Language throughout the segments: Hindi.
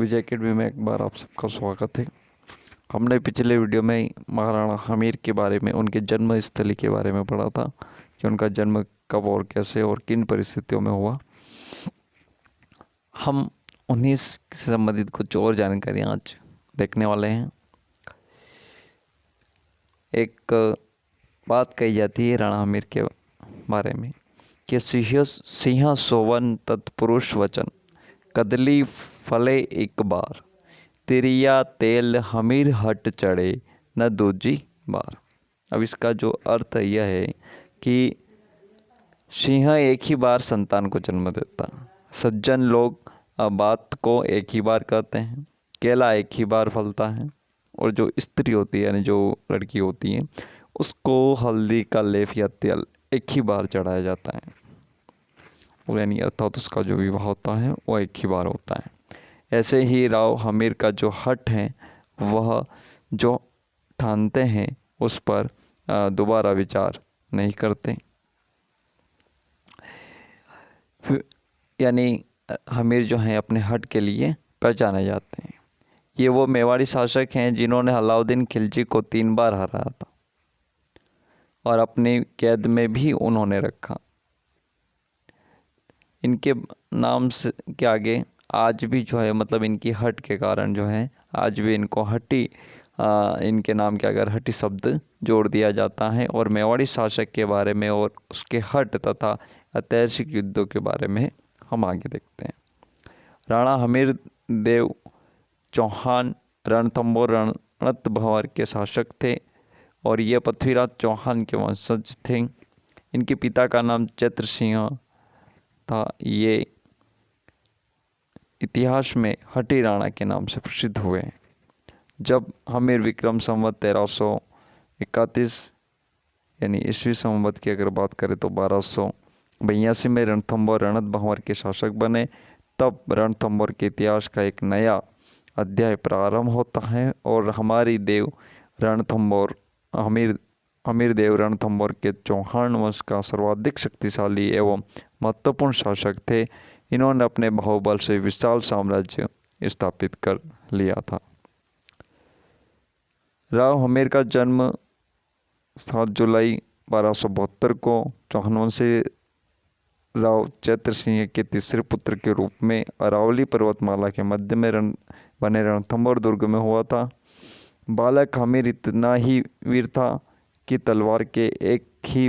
विजय अकेडमी में एक बार आप सबका स्वागत है। हमने पिछले वीडियो में महाराणा हमीर के बारे में, उनके जन्म स्थली के बारे में पढ़ा था कि उनका जन्म कब और कैसे और किन परिस्थितियों में हुआ। हम उन्हीं से संबंधित कुछ और जानकारियाँ आज देखने वाले हैं। एक बात कही जाती है राणा हमीर के बारे में कि सिंह सोवन तत्पुरुष वचन, कदली फले एक बार, तिरिया तेल हमीर हट चढ़े न दूजी बार। अब इसका जो अर्थ यह है कि सिंह एक ही बार संतान को जन्म देता, सज्जन लोग बात को एक ही बार कहते हैं, केला एक ही बार फलता है, और जो स्त्री होती है यानी जो लड़की होती है उसको हल्दी का लेप या तेल एक ही बार चढ़ाया जाता है, और यानी अर्थात उसका जो विवाह होता है वो एक ही बार होता है। ऐसे ही राव हमीर का जो हट है वह जो ठानते हैं उस पर दोबारा विचार नहीं करते। यानी हमीर जो हैं अपने हट के लिए पहचाने जाते हैं। ये वो मेवाड़ी शासक हैं जिन्होंने अलाउद्दीन खिलजी को 3 बार हराया था और अपनी कैद में भी उन्होंने रखा। इनके नाम से के आगे आज भी जो है मतलब इनकी हट के कारण जो है आज भी इनको हट्टी इनके नाम के अगर हट्टी शब्द जोड़ दिया जाता है। और मेवाड़ी शासक के बारे में और उसके हट तथा ऐतिहासिक युद्धों के बारे में हम आगे देखते हैं। राणा हमीर देव चौहान रणथंभौर रणत भंवर के शासक थे और ये पृथ्वीराज चौहान के वंशज थे। इनके पिता का नाम चैत्र सिंह था। ये इतिहास में हट्टी राणा के नाम से प्रसिद्ध हुए हैं। जब हमीर विक्रम संवत 1331 यानी ईस्वी संवत की अगर बात करें तो 1282 में रणथंभौर रणत भंवर के शासक बने, तब रणथंभौर के इतिहास का एक नया अध्याय प्रारंभ होता है। और हमारी देव रणथंभौर हमीर देव रणथंभौर के चौहान वंश का सर्वाधिक शक्तिशाली एवं महत्वपूर्ण शासक थे। इन्होंने अपने बाहुबल से विशाल साम्राज्य स्थापित कर लिया था। राव हमीर का जन्म 7 जुलाई 1272 को चौहान वंशी राव चैत्र सिंह के तीसरे पुत्र के रूप में अरावली पर्वतमाला के मध्य में बने रणथंभौर दुर्ग में हुआ था। बालक हमीर इतना ही वीर था कि तलवार के एक ही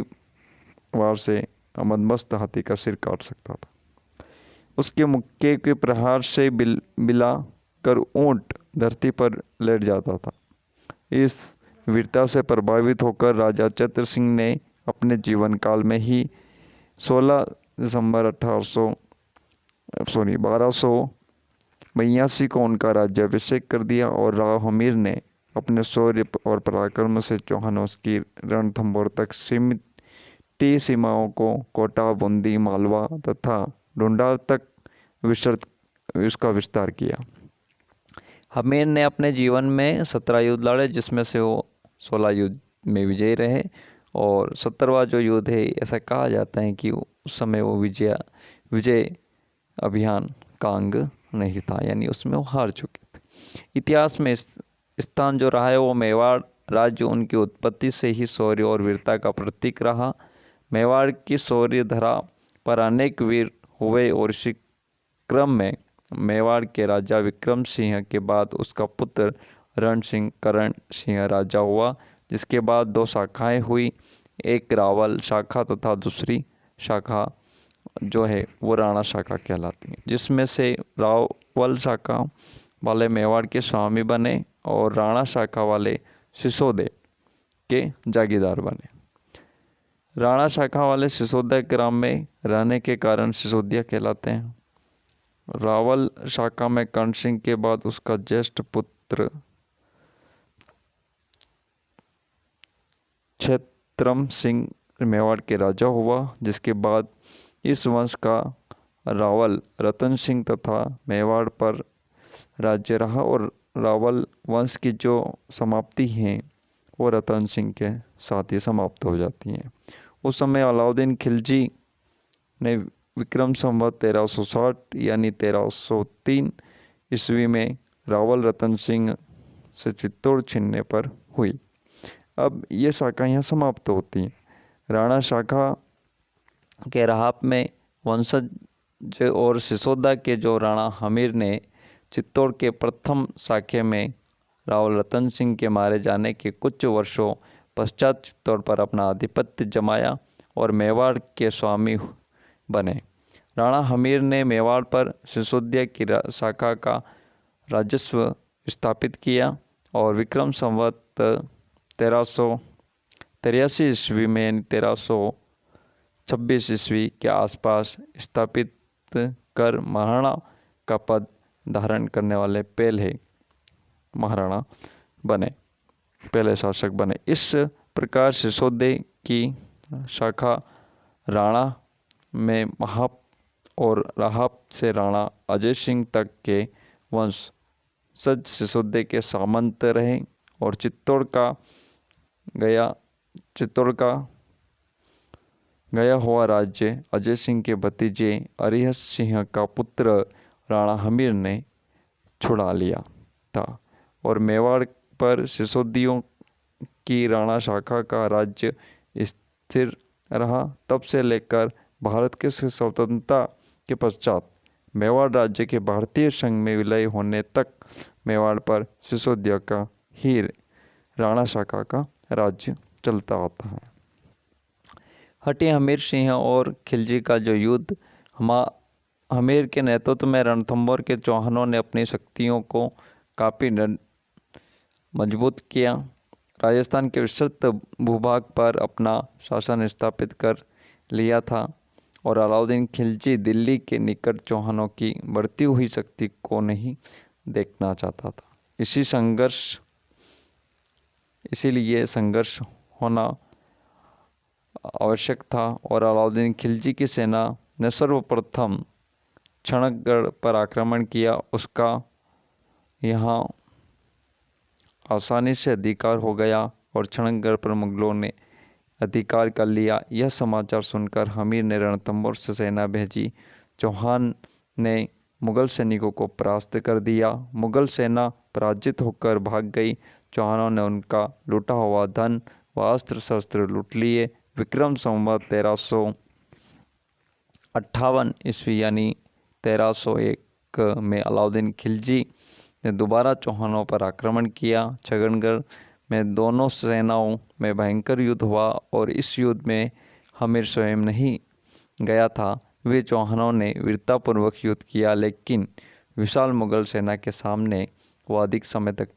वार से मदमस्त हाथी का सिर काट सकता था। उसके मुक्के के प्रहार से बिला कर ऊंट धरती पर लेट जाता था। इस वीरता से प्रभावित होकर राजा चैत्र सिंह ने अपने जीवन काल में ही 16 दिसंबर 1282 को उनका राज्याभिषेक कर दिया और राव हमीर ने अपने शौर्य और पराक्रम से चौहान वंश की रणथंभौर तक सीमित सीमाओं को कोटा, बूंदी, मालवा तथा ढूंढाल तक उसका विस्तार किया। हमीर ने अपने जीवन में 17 युद्ध लड़े, जिसमें से वो 16 युद्ध में विजयी रहे, और 17वां जो युद्ध है ऐसा कहा जाता है कि उस समय वो विजय अभियान का अंग नहीं था, यानी उसमें वो हार चुके थे। इतिहास में स्थान जो रहा है वो मेवाड़ राज्य उनकी उत्पत्ति से ही शौर्य और वीरता का प्रतीक रहा। मेवाड़ की शौर्य धरा पर अनेक वीर हुए और इसी क्रम में मेवाड़ के राजा विक्रम सिंह के बाद उसका पुत्र रण सिंह करण सिंह राजा हुआ, जिसके बाद 2 शाखाएं हुई, एक रावल शाखा तथा दूसरी शाखा जो है वो राणा शाखा कहलाती है, जिसमें से रावल शाखा वाले मेवाड़ के स्वामी बने और राणा शाखा वाले सिसोदे के जागीरदार बने। राणा शाखा वाले सिसोदिया ग्राम में रहने के कारण सिसोदिया कहलाते हैं। रावल शाखा में कर्ण सिंह के बाद उसका ज्येष्ठ पुत्र क्षेत्रम सिंह मेवाड़ के राजा हुआ, जिसके बाद इस वंश का रावल रतन सिंह तथा मेवाड़ पर राज्य रहा, और रावल वंश की जो समाप्ति है वो रतन सिंह के साथ ही समाप्त हो जाती है। उस समय अलाउद्दीन खिलजी ने विक्रम संवत 1360 यानी 1303 ईस्वी में रावल रतन सिंह से चित्तौड़ छीनने पर हुई। अब ये शाखा यहाँ समाप्त होती है। राणा शाखा के रहाप में वंशज और सिसोदा के जो राणा हमीर ने चित्तौड़ के प्रथम शाखे में रावल रतन सिंह के मारे जाने के कुछ वर्षों पश्चात चित्तौड़ पर अपना आधिपत्य जमाया और मेवाड़ के स्वामी बने। राणा हमीर ने मेवाड़ पर सिसोदिया की शाखा का राजस्व स्थापित किया और विक्रम संवत 1383 ईस्वी में 1326 ईस्वी के आसपास स्थापित कर महाराणा का पद धारण करने वाले पहले महाराणा बने, पहले शासक बने। इस प्रकार सिसोदे की शाखा राणा में महाप और राहाप से राणा अजय सिंह तक के वंशज सिसोदे के सामंत रहे और चित्तौड़ का गया हुआ राज्य अजय सिंह के भतीजे अरिहत सिंह का पुत्र राणा हमीर ने छुड़ा लिया था और मेवाड़ पर सिसोदियों की राणा शाखा का राज्य स्थिर रहा। तब से लेकर भारत के स्वतंत्रता के पश्चात मेवाड़ राज्य के भारतीय संघ में विलय होने तक मेवाड़ पर सिसोदिया का ही राणा शाखा का राज्य चलता आता है। हटी हमीर सिंह और खिलजी का जो युद्ध, हमीर के नेतृत्व में रणथंभौर के चौहानों ने अपनी शक्तियों को काफ़ी मजबूत किया। राजस्थान के विस्तृत भूभाग पर अपना शासन स्थापित कर लिया था और अलाउद्दीन खिलजी दिल्ली के निकट चौहानों की बढ़ती हुई शक्ति को नहीं देखना चाहता था। इसीलिए संघर्ष होना आवश्यक था और अलाउद्दीन खिलजी की सेना ने सर्वप्रथम क्षणगढ़ पर आक्रमण किया। उसका यहाँ आसानी से अधिकार हो गया और क्षणगढ़ पर मुगलों ने अधिकार कर लिया। यह समाचार सुनकर हमीर ने रणथंभौर से सेना भेजी। चौहान ने मुगल सैनिकों को परास्त कर दिया। मुगल सेना पराजित होकर भाग गई। चौहानों ने उनका लूटा हुआ धन व अस्त्र शस्त्र लूट लिए। विक्रम संवत 1358 ईस्वी यानी 1301 में अलाउद्दीन खिलजी ने दोबारा चौहानों पर आक्रमण किया। क्षणगढ़ में दोनों सेनाओं में भयंकर युद्ध हुआ और इस युद्ध में हमीर स्वयं नहीं गया था। वे चौहानों ने वीरतापूर्वक युद्ध किया, लेकिन विशाल मुगल सेना के सामने वो अधिक समय तक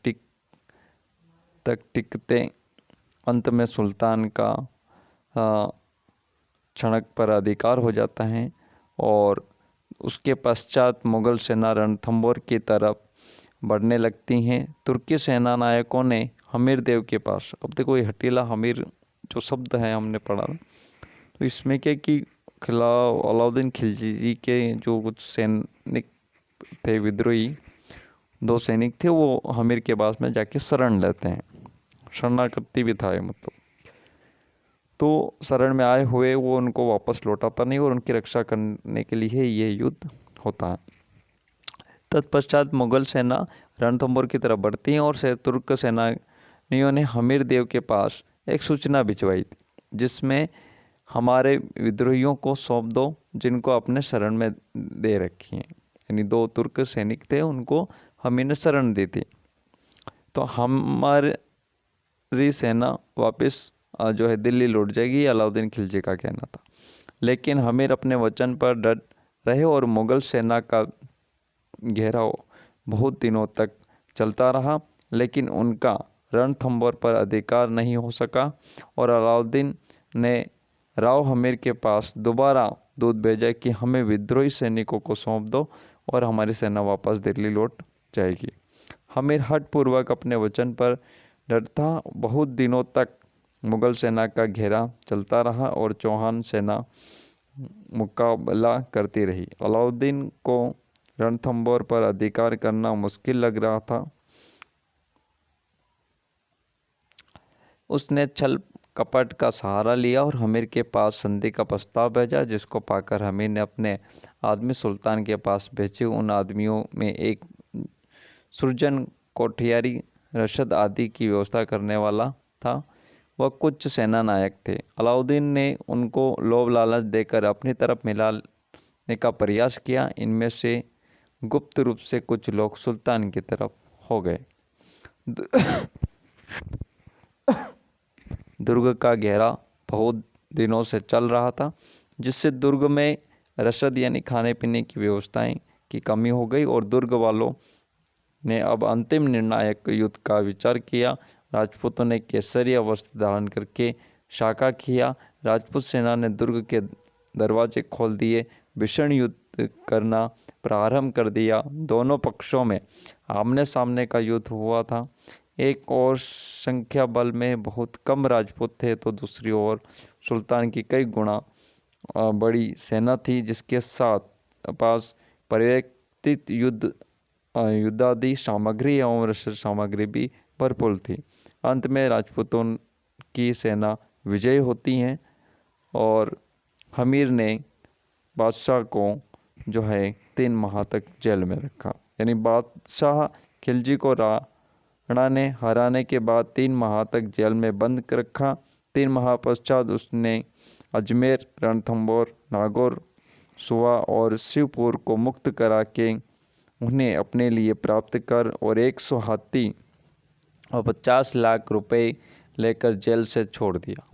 टिकते। अंत में सुल्तान का क्षणक पर अधिकार हो जाता है और उसके पश्चात मुगल सेना रणथंभौर की तरफ बढ़ने लगती हैं। तुर्की सेना नायकों ने हमीर देव के पास, अब देखो ये हटीला हमीर जो शब्द है हमने पढ़ा, तो इसमें क्या कि अलाउद्दीन खिलजी के जो कुछ सैनिक थे, विद्रोही 2 सैनिक थे, वो हमीर के पास में जाके शरण लेते हैं। शरणागति भी था मतलब, तो शरण में आए हुए वो उनको वापस लौटाता नहीं और उनकी रक्षा करने के लिए ये युद्ध होता है। तत्पश्चात मुगल सेना रणथंभौर की तरफ बढ़ती है और तुर्क सेनानियों ने हमीर देव के पास एक सूचना भिजवाई थी, जिसमें हमारे विद्रोहियों को सौंप दो जिनको अपने शरण में दे रखी है। यानी 2 तुर्क सैनिक थे, उनको हमीर ने शरण दी थी। तो हमारी सेना वापस जो है दिल्ली लौट जाएगी, अलाउद्दीन खिलजी का कहना था। लेकिन हमीर अपने वचन पर डट रहे और मुगल सेना का घेराव बहुत दिनों तक चलता रहा, लेकिन उनका रणथंभौर पर अधिकार नहीं हो सका और अलाउद्दीन ने राव हमीर के पास दोबारा दूत भेजा कि हमें विद्रोही सैनिकों को सौंप दो और हमारी सेना वापस दिल्ली लौट जाएगी। हमीर हठपूर्वक अपने वचन पर डट था। बहुत दिनों तक मुगल सेना का घेरा चलता रहा और चौहान सेना मुकाबला करती रही। अलाउद्दीन को रणथंभौर पर अधिकार करना मुश्किल लग रहा था। उसने छल कपट का सहारा लिया और हमीर के पास संधि का प्रस्ताव भेजा, जिसको पाकर हमीर ने अपने आदमी सुल्तान के पास भेजे। उन आदमियों में एक सृजन, कोठियारी, रसद आदि की व्यवस्था करने वाला था। वह कुछ सेना नायक थे। अलाउद्दीन ने उनको लोभ लालच देकर अपनी तरफ मिलाने का प्रयास किया। इनमें से गुप्त रूप से कुछ लोग सुल्तान की तरफ हो गए। दुर्ग का घेरा बहुत दिनों से चल रहा था, जिससे दुर्ग में रसद यानी खाने पीने की व्यवस्थाएं की कमी हो गई और दुर्ग वालों ने अब अंतिम निर्णायक युद्ध का विचार किया। राजपूतों ने केसरिया वस्त्र धारण करके शाखा किया। राजपूत सेना ने दुर्ग के दरवाजे खोल दिए, भीषण युद्ध करना प्रारंभ कर दिया। दोनों पक्षों में आमने सामने का युद्ध हुआ था। एक और संख्या बल में बहुत कम राजपूत थे, तो दूसरी ओर सुल्तान की कई गुना बड़ी सेना थी, जिसके साथ पास पर्याप्त युद्धादि सामग्री एवं रसद सामग्री भी भरपूर थी। अंत में राजपूतों की सेना विजयी होती है और हमीर ने बादशाह को जो है 3 माह तक जेल में रखा। यानी बादशाह खिलजी को राणा ने हराने के बाद 3 माह तक जेल में बंद रखा। 3 माह पश्चात उसने अजमेर, रणथंभौर, नागौर, सुवा और शिवपुर को मुक्त करा के उन्हें अपने लिए प्राप्त कर और 100 हाथी और 50 लाख रुपए लेकर जेल से छोड़ दिया।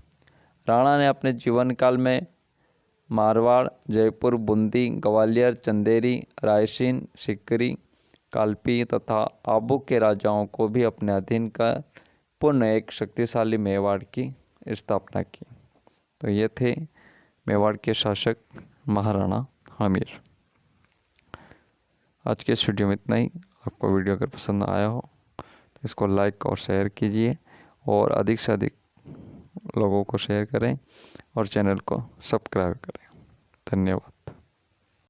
राणा ने अपने जीवन काल में मारवाड़, जयपुर, बूंदी, ग्वालियर, चंदेरी, रायसेन, सीकरी, कालपी तथा आबू के राजाओं को भी अपने अधीन कर पुनः एक शक्तिशाली मेवाड़ की स्थापना की। तो ये थे मेवाड़ के शासक महाराणा हमीर। आज के इस वीडियो में इतना ही। आपको वीडियो अगर पसंद आया हो तो इसको लाइक और शेयर कीजिए और अधिक से अधिक लोगों को शेयर करें और चैनल को सब्सक्राइब करें। धन्यवाद।